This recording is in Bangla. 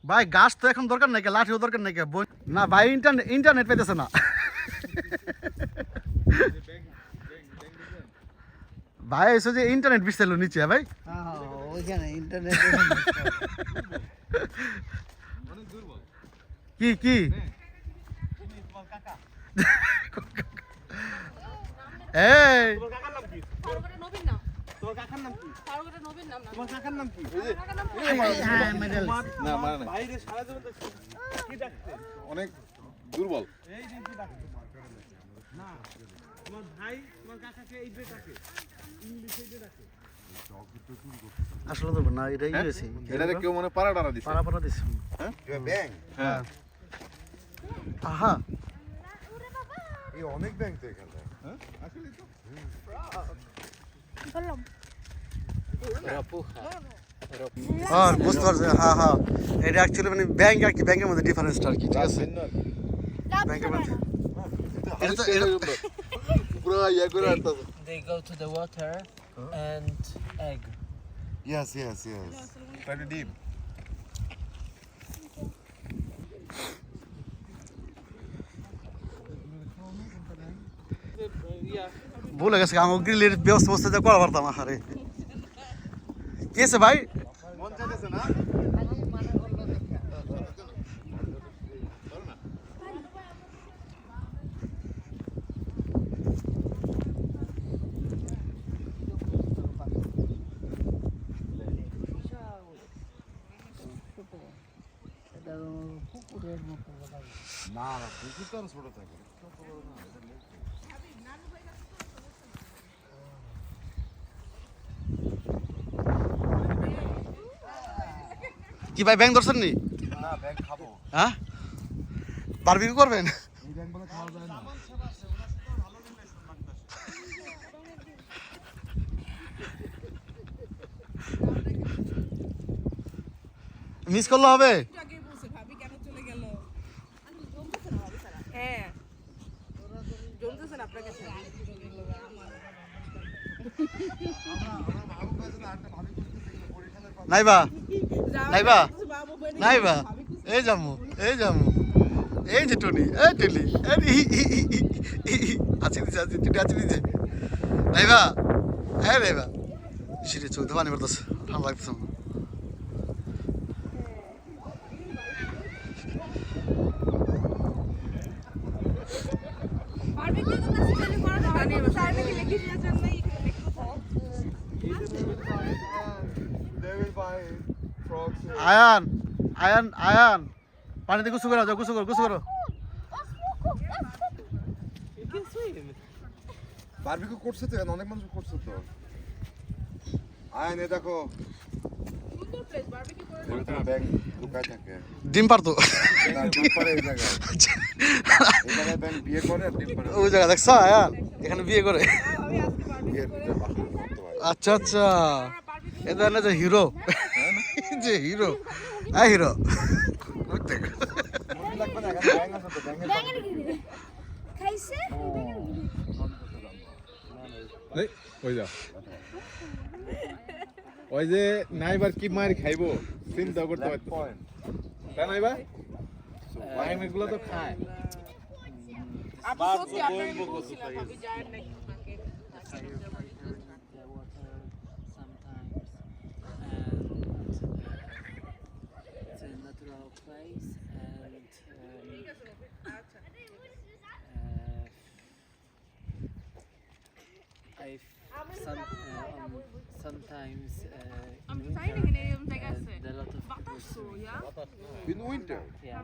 ভাই গাছ তো এখন দরকার নাই, লাঠিও দরকার নাই। না ভাই ইন্টারনেট পেতেছে না ভাই এসে যে ইন্টারনেট বিছাইলো নিচে ভাই। ওইখানে ইন্টারনেট কি কি এই অনেক দুর্বল। আসলে তো না এটাই হয়েছে, এটা কেউ মনে পাড়া দিছে। পাড়া দিছে। হ্যাঁ ব্যাং। হ্যাঁ আহা এই অনেক ব্যাং তো এখানে। হ্যাঁ আসলে তো আর বুঝতে পারছি। হ্যাঁ হ্যাঁ, এটা অ্যাকচুয়ালি মানে ব্যাংক আর কি, ব্যাংকের মধ্যে ডিফারেন্সটা আর কি, ঠিক আছে? ব্যাংকের মধ্যে পুরো ইয়া করে আনতে। They go to the water and egg. Yes. Try to deep. ভুলে গেছে আমার গ্রিলের ব্যবস্থা করা পারতাম। আরে কি আছে ভাই? মন চাইতেছে না? না পুকুর তো আর ছোট থাকে। কি ভাই ব্যাংক ধরছেন নি? না ব্যাং খাবো। হ্যাঁ বারবিকিউ করবেন? এই ব্যাং বলে খাওয়া যায় না। মিস করলে হবে? নাইবা এই যামু এই যে টনি এই টেলি আছে দিছে নাইবা হ্যাঁ নাইবা সিঁড়ি চোখ পানি পড়তেছে, ঠান্ডা লাগতেছে। আয়ান পানিতে গুছু করো, গুছু করো। বারবিকিউ করছে তো, অনেক মানুষ করছে তো। আয়ান এ দেখো ব্যাং লুকায় থাকে। ডিম পারতো ডিম পারে এই জায়গায়। এই জায়গায় ব্যাং বিয়ে করে আর ডিম পারে। ওই জায়গা দেখছো আয়ান এখানে বিয়ে করে। বিয়ের ভিতরে বাসন করতে হয়। আচ্ছা এটা না যে হিরো, যে হিরো হিরো মনে লাগবে না এখানে ব্যাং আছে তো, ব্যাঙের খাইছে ওই যা ওই যে নাইবার কি মার খাইবো চিন্তা করতে পারতো পয়েন্ট। তাই নাইবা এগুলো তো খায়। Sometimes I'm in trying winter, to a lot of people In winter? yeah.